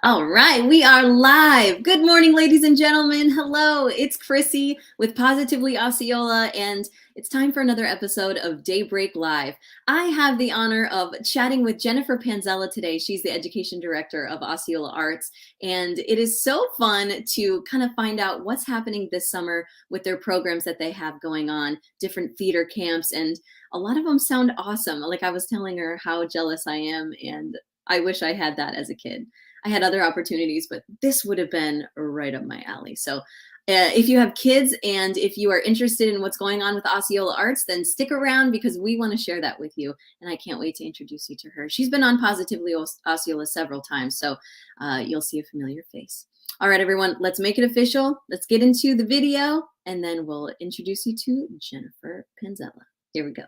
All right, we are live. Good morning, ladies and gentlemen. Hello, it's Krissi with Positively Osceola, and it's time for another episode of Daybreak Live. I have the honor of chatting with Jennifer Panzalla today. She's the Education Director of Osceola Arts, and it is so fun to kind of find out what's happening this summer with their programs that they have going on, different theater camps, and a lot of them sound awesome. Like I was telling her how jealous I am, and I wish I had that as a kid. I had other opportunities, but this would have been right up my alley. So if you have kids and if you are interested in what's going on with Osceola Arts, then stick around because we want to share that with you. And I can't wait to introduce you to her. She's been on Positively Osceola several times, so you'll see a familiar face. All right, everyone, let's make it official. Let's get into the video, and then we'll introduce you to Jennifer Panzella. Here we go.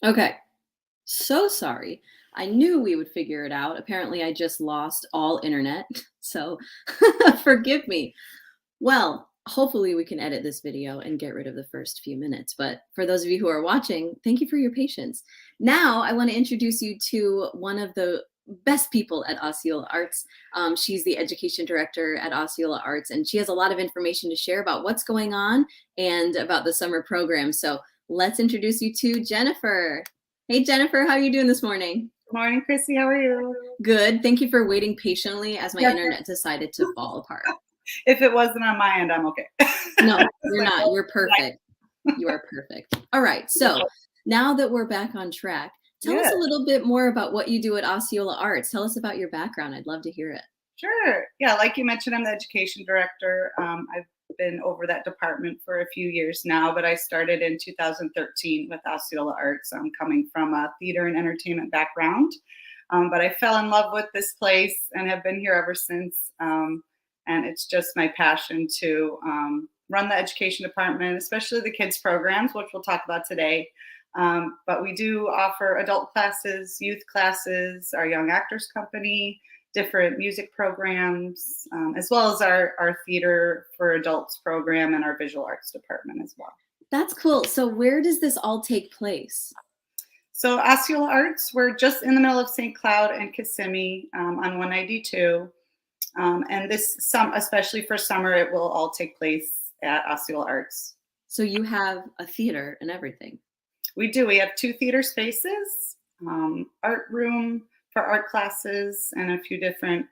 Okay. So sorry. I knew we would figure it out. Apparently, I just lost all internet. So forgive me. Well, hopefully, we can edit this video and get rid of the first few minutes. But for those of you who are watching, thank you for your patience. Now, I want to introduce you to one of the best people at Osceola Arts. She's the education director at Osceola Arts, and she has a lot of information to share about what's going on and about the summer program. So let's introduce you to Jennifer. Hey, Jennifer, how are you doing this morning? Good morning, Krissi. How are you? Good. Thank you for waiting patiently as my internet decided to fall apart. If it wasn't on my end, I'm okay. No, you're not. You're perfect. You are perfect. All right. So now that we're back on track, tell us a little bit more about what you do at Osceola Arts. Tell us about your background. I'd love to hear it. Sure. Yeah, like you mentioned, I'm the education director. I've been over that department for a few years now, but I started in 2013 with Osceola Arts. I'm coming from a theater and entertainment background, but I fell in love with this place and have been here ever since. And it's just my passion to run the education department, especially the kids programs, which we'll talk about today. But we do offer adult classes, youth classes, our young actors company, different music programs, as well as our theater for adults program and our visual arts department as well. That's cool. So where does this all take place? So Osceola Arts, we're just in the middle of St. Cloud and Kissimmee on 192. And especially for summer, it will all take place at Osceola Arts. So you have a theater and everything. We do. We have 2 theater spaces, art room for art classes, and a few different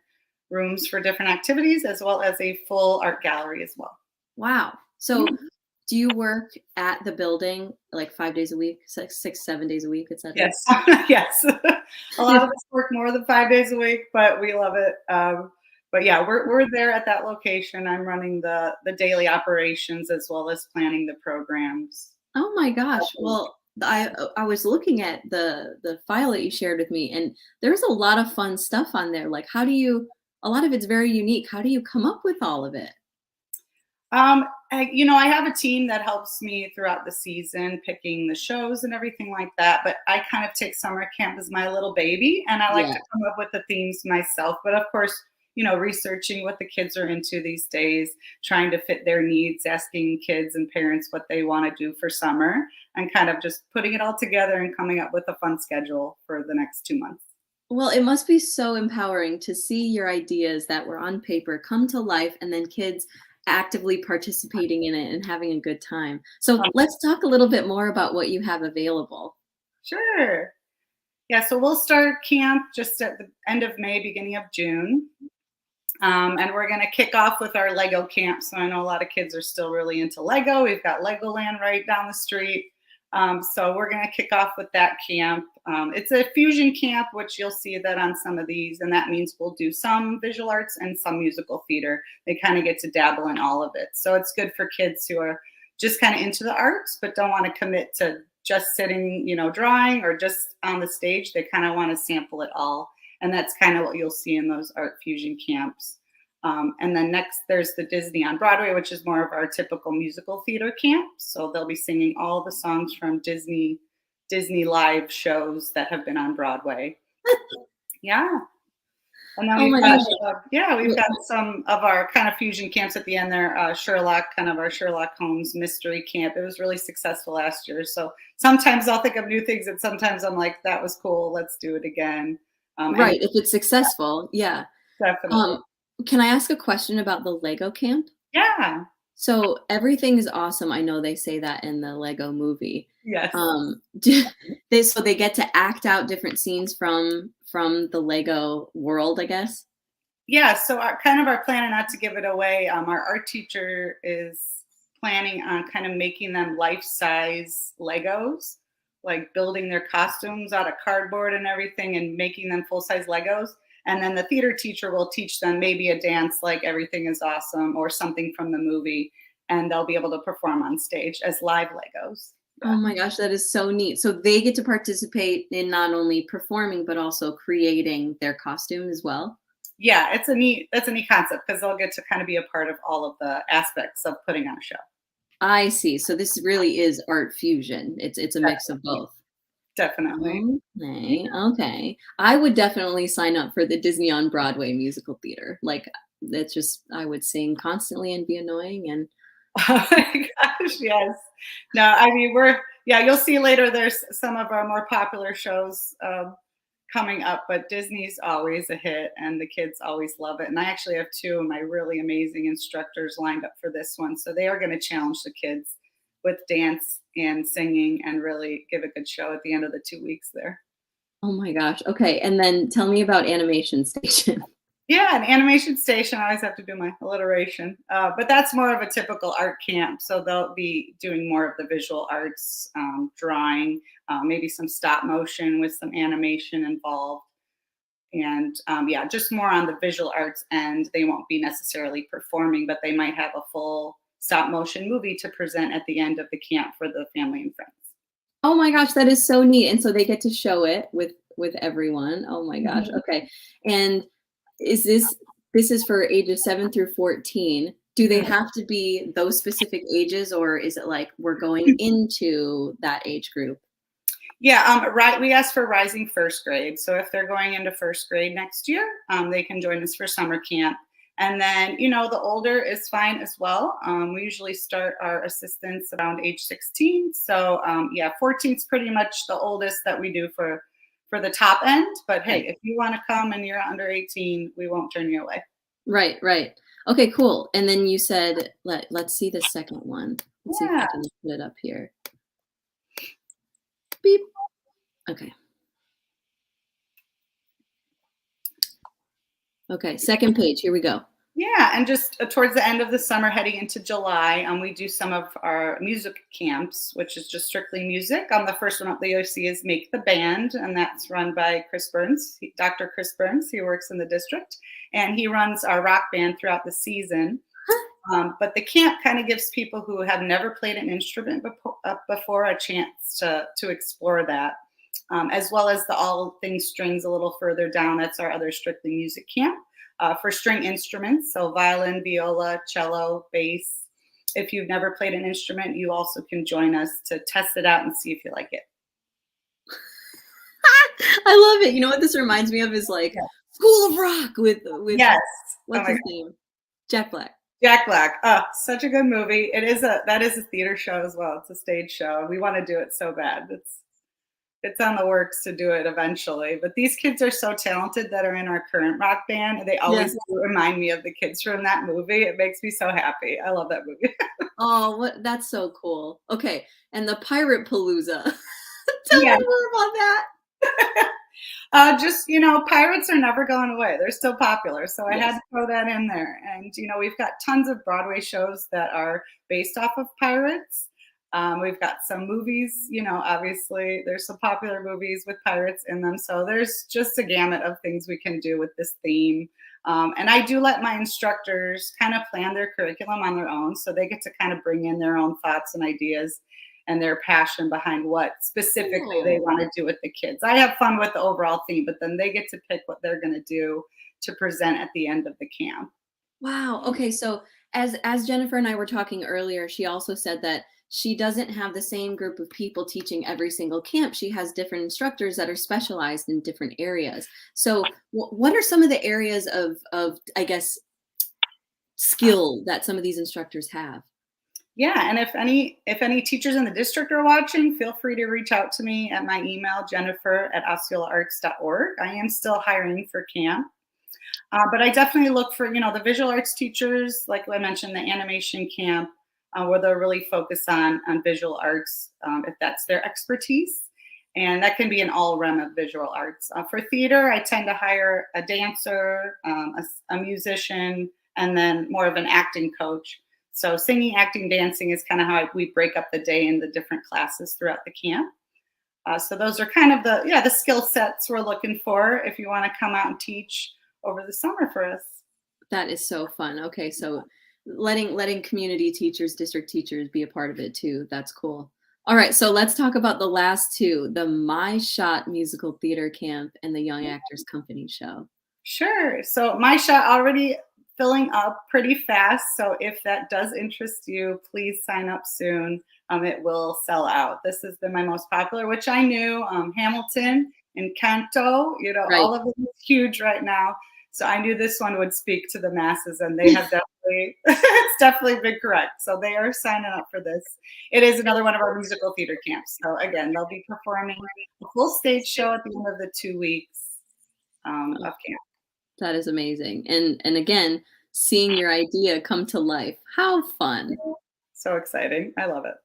rooms for different activities, as well as a full art gallery as well. Wow. So do you work at the building like 5 days a week, 7 days a week, etc.? Yes, yes. A lot of us work more than 5 days a week, but we love it. But yeah, we're there at that location. I'm running the daily operations as well as planning the programs. Oh my gosh. Well, I was looking at the file that you shared with me, and there's a lot of fun stuff on there. Like, a lot of it's very unique. How do you come up with all of it? I have a team that helps me throughout the season, picking the shows and everything like that. But I kind of take summer camp as my little baby, and I like to come up with the themes myself. But of course, researching what the kids are into these days, trying to fit their needs, asking kids and parents what they want to do for summer, and kind of just putting it all together and coming up with a fun schedule for the next 2 months. Well, it must be so empowering to see your ideas that were on paper come to life and then kids actively participating in it and having a good time. So let's talk a little bit more about what you have available. Sure. Yeah, so we'll start camp just at the end of May, beginning of June. And we're going to kick off with our Lego camp. So I know a lot of kids are still really into Lego. We've got Legoland right down the street. So we're going to kick off with that camp. It's a fusion camp, which you'll see that on some of these. And that means we'll do some visual arts and some musical theater. They kind of get to dabble in all of it. So it's good for kids who are just kind of into the arts, but don't want to commit to just sitting, drawing or just on the stage. They kind of want to sample it all. And that's kind of what you'll see in those art fusion camps. And then next, there's the Disney on Broadway, which is more of our typical musical theater camp. So they'll be singing all the songs from Disney live shows that have been on Broadway. Yeah. And then we've got some of our kind of fusion camps at the end there. Our Sherlock Holmes mystery camp. It was really successful last year. So sometimes I'll think of new things, and sometimes I'm like, that was cool. Let's do it again. Right. If it's successful. Yeah. Definitely. Can I ask a question about the Lego camp? Yeah. So everything is awesome. I know they say that in the Lego movie. Yes. So they get to act out different scenes from the Lego world, I guess. Yeah. So our plan, and not to give it away, our art teacher is planning on kind of making them life-size Legos, like building their costumes out of cardboard and everything and making them full-size Legos. And then the theater teacher will teach them maybe a dance like Everything is Awesome or something from the movie, and they'll be able to perform on stage as live Legos. Oh my gosh, that is so neat. So they get to participate in not only performing, but also creating their costume as well. Yeah, that's a neat concept because they'll get to kind of be a part of all of the aspects of putting on a show. I see. So this really is art fusion. It's a mix of both. Definitely. Okay. I would definitely sign up for the Disney on Broadway musical theater. Like, that's just, I would sing constantly and be annoying. And oh my gosh, yes. No, I mean, you'll see later there's some of our more popular shows coming up, but Disney's always a hit and the kids always love it. And I actually have 2 of my really amazing instructors lined up for this one. So they are going to challenge the kids with dance and singing and really give a good show at the end of the 2 weeks there. Oh my gosh. Okay. And then tell me about Animation Station. Yeah, an Animation Station. I always have to do my alliteration. But that's more of a typical art camp. So they'll be doing more of the visual arts, drawing, maybe some stop motion with some animation involved. And yeah, just more on the visual arts end. They won't be necessarily performing, but they might have a full stop motion movie to present at the end of the camp for the family and friends. Oh my gosh, that is so neat. And so they get to show it with everyone. Oh my gosh. Mhm. Okay. And is this is for ages 7 through 14. Do they have to be those specific ages, or is it like we're going into that age group? Yeah, right. We asked for rising first grade. So if they're going into first grade next year, they can join us for summer camp. And then, the older is fine as well. We usually start our assistants around age 16. So yeah, 14 is pretty much the oldest that we do for the top end. But hey, Right. if you want to come and you're under 18, we won't turn you away. Right, right. Okay, cool. And then you said let's see the second one. Let's see if I Yeah. can put it up here. Beep. Okay. Okay, second page. Here we go. Yeah, and just towards the end of the summer, heading into July, we do some of our music camps, which is just strictly music. The first one up that you'll see is Make the Band, and that's run by Dr. Chris Burns. He works in the district, and he runs our rock band throughout the season. But the camp kind of gives people who have never played an instrument before a chance to explore that, as well as the all things strings a little further down. That's our other strictly music camp. For string instruments, so violin, viola, cello, bass. If you've never played an instrument, you also can join us to test it out and see if you like it. I love it. You know what this reminds me of is like Yeah. School of Rock with Yes. what's his name? Jack Black. Jack Black. Oh, such a good movie. That is a theater show as well. It's a stage show. We want to do it so bad. It's on the works to do it eventually. But these kids are so talented that are in our current rock band. And they always Yes. do remind me of the kids from that movie. It makes me so happy. I love that movie. Oh, that's so cool. Okay, and the Pirate Palooza. Tell Yeah. me more about that. Just, pirates are never going away. They're still popular. So I had Yes. to throw that in there. And, we've got tons of Broadway shows that are based off of pirates. We've got some movies, obviously there's some popular movies with pirates in them. So there's just a gamut of things we can do with this theme. And I do let my instructors kind of plan their curriculum on their own. So they get to kind of bring in their own thoughts and ideas and their passion behind what specifically they want to do with the kids. I have fun with the overall theme, but then they get to pick what they're going to do to present at the end of the camp. Wow. Okay, so as Jennifer and I were talking earlier, she also said that she doesn't have the same group of people teaching every single camp. She has different instructors that are specialized in different areas. So what are some of the areas of I guess skill that some of these instructors have? Yeah, and if any teachers in the district are watching, feel free to reach out to me at my email, jennifer@osceolaarts.org. I am still hiring for camp. But I definitely look for, the visual arts teachers, like I mentioned, the animation camp, where they're really focused on visual arts, if that's their expertise. And that can be an all realm of visual arts. For theater, I tend to hire a dancer, a musician, and then more of an acting coach. So singing, acting, dancing is kind of how we break up the day in the different classes throughout the camp. So those are kind of the skill sets we're looking for if you want to come out and teach over the summer for us. That is so fun. Okay, so letting community teachers, district teachers be a part of it too. That's cool. All right, so let's talk about the last two, the My Shot musical theater camp and the Young Actors Company show. Sure. So my shot already filling up pretty fast. So if that does interest you, please sign up soon. It will sell out. This has been my most popular, which I knew. Hamilton, Encanto, Right. all of them is huge right now. So I knew this one would speak to the masses, and they have definitely, it's definitely been correct. So they are signing up for this. It is another one of our musical theater camps. So again, they'll be performing a full stage show at the end of the 2 weeks of camp. That is amazing. And again, seeing your idea come to life. How fun. So exciting. I love it.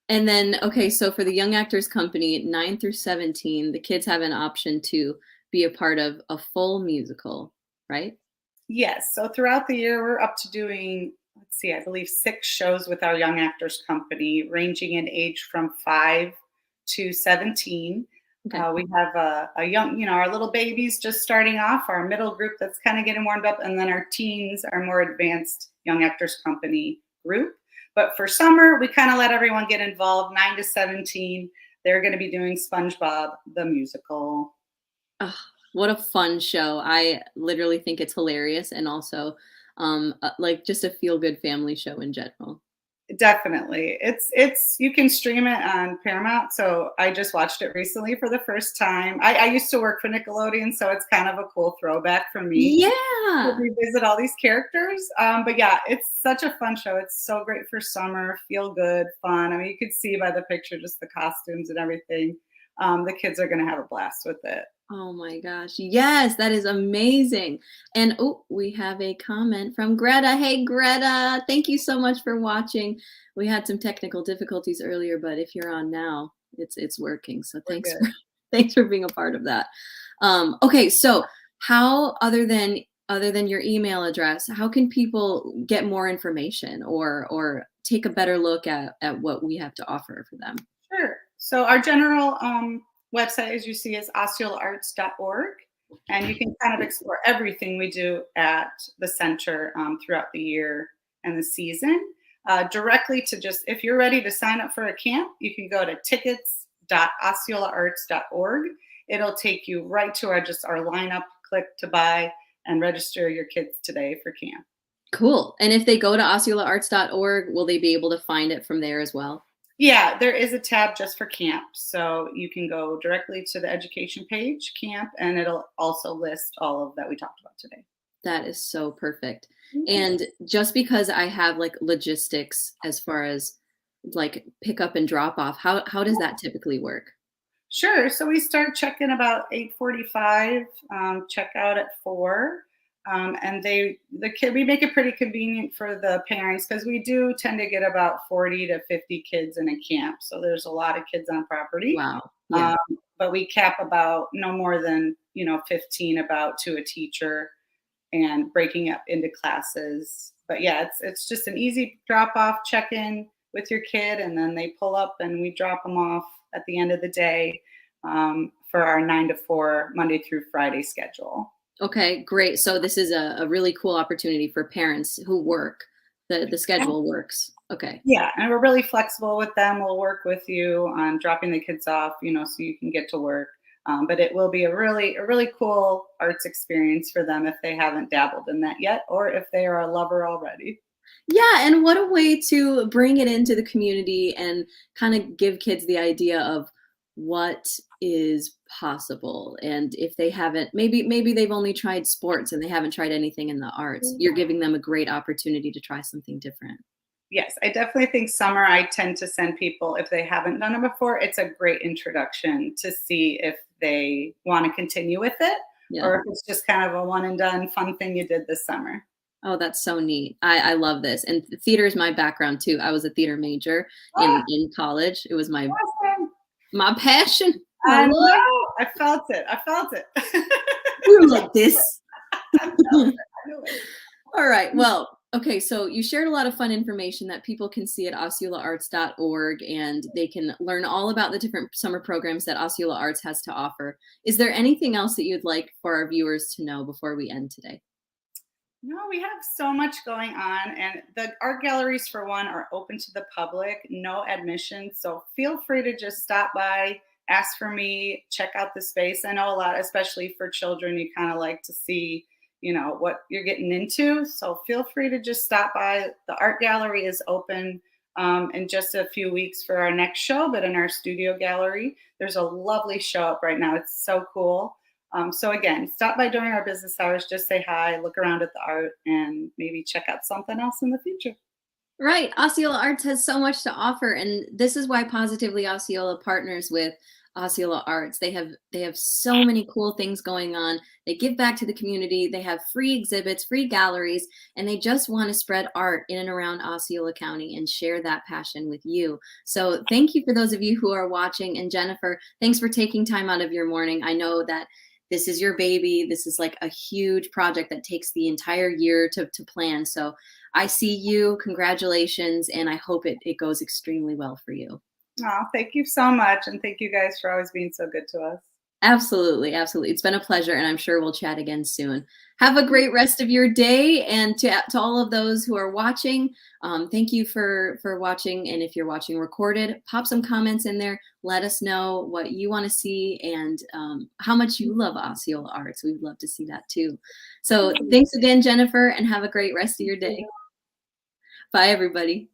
And then, okay, so for the Young Actors Company, 9 through 17, the kids have an option to be a part of a full musical, right? Yes. So throughout the year, we're up to doing, let's see, I believe 6 shows with our Young Actors Company, ranging in age from 5 to 17. Okay. We have a young, our little babies just starting off, our middle group that's kind of getting warmed up, and then our teens, our more advanced Young Actors Company group. But for summer, we kind of let everyone get involved, 9 to 17. They're going to be doing SpongeBob, the musical. Oh, what a fun show. I literally think it's hilarious and also like just a feel good family show in general. Definitely. It's you can stream it on Paramount. So I just watched it recently for the first time. I used to work for Nickelodeon, so it's kind of a cool throwback for me to Yeah. revisit all these characters. But yeah, it's such a fun show. It's so great for summer, feel good, fun. I mean, you could see by the picture just the costumes and everything. The kids are gonna have a blast with it. Oh my gosh. Yes, that is amazing. And oh, we have a comment from Greta. Hey, Greta, thank you so much for watching. We had some technical difficulties earlier, but if you're on now, it's working. So We're thanks good. for thanks for being a part of that. Okay, so how other than your email address, how can people get more information or take a better look at what we have to offer for them? Sure. So our general website, as you see, is osceolaarts.org, and you can kind of explore everything we do at the center throughout the year and the season. Directly to just, if you're ready to sign up for a camp, you can go to tickets.osceolaarts.org. It'll take you right to our lineup. Click to buy and register your kids today for camp. Cool. And if they go to osceolaarts.org, will they be able to find it from there as well? Yeah, there is a tab just for camp. So you can go directly to the education page, camp, and it'll also list all of that we talked about today. That is so perfect. Mhm. And just because I have like logistics as far as like pick up and drop off, how does that typically work? Sure. So we start check-in about 8:45, check out at 4. And we make it pretty convenient for the parents because we do tend to get about 40 to 50 kids in a camp. So there's a lot of kids on property. Wow. Yeah. Um, but we cap about no more than, 15 about to a teacher and breaking up into classes. But yeah, it's just an easy drop off, check in with your kid, and then they pull up and we drop them off at the end of the day for our 9 to 4 Monday through Friday schedule. Okay, great. So this is a really cool opportunity for parents who work. The schedule works. Okay. Yeah, and we're really flexible with them. We'll work with you on dropping the kids off, so you can get to work. But it will be a really cool arts experience for them if they haven't dabbled in that yet, or if they are a lover already. Yeah, and what a way to bring it into the community and kind of give kids the idea of what is possible. And if they haven't, maybe they've only tried sports and they haven't tried anything in the arts. You're giving them a great opportunity to try something different. Yes, I definitely think summer, I tend to send people, if they haven't done it before, it's a great introduction to see if they want to continue with it Yeah. or if it's just kind of a one and done fun thing you did this summer. Oh, that's so neat. I love this. And theater is my background too. I was a theater major Ah, in college. It was my awesome. my passion, my I love. know. I felt it. I felt it. We were like this. I felt it. I knew it. All right. Well, okay. So you shared a lot of fun information that people can see at osceolaarts.org and they can learn all about the different summer programs that Osceola Arts has to offer. Is there anything else that you'd like for our viewers to know before we end today? No, we have so much going on, and the art galleries, for one, are open to the public, no admission. So feel free to just stop by, ask for me, check out the space. I know a lot, especially for children, you kind of like to see, what you're getting into. So feel free to just stop by. The art gallery is open in just a few weeks for our next show, but in our studio gallery, there's a lovely show up right now. It's so cool. So again, stop by during our business hours, just say hi, look around at the art, and maybe check out something else in the future. Right. Osceola Arts has so much to offer, and this is why Positively Osceola partners with Osceola Arts. They have so many cool things going on. They give back to the community. They have free exhibits, free galleries, and they just want to spread art in and around Osceola County and share that passion with you. So thank you for those of you who are watching. And Jennifer, thanks for taking time out of your morning. I know that this is your baby. This is like a huge project that takes the entire year to plan. So I see you. Congratulations. And I hope it goes extremely well for you. Oh, thank you so much. And thank you guys for always being so good to us. Absolutely, absolutely. It's been a pleasure, and I'm sure we'll chat again soon. Have a great rest of your day, and to all of those who are watching, thank you for watching. And if you're watching recorded, pop some comments in there. Let us know what you want to see and how much you love Osceola Arts. We'd love to see that too. So thanks again, Jennifer, and have a great rest of your day. Bye, everybody.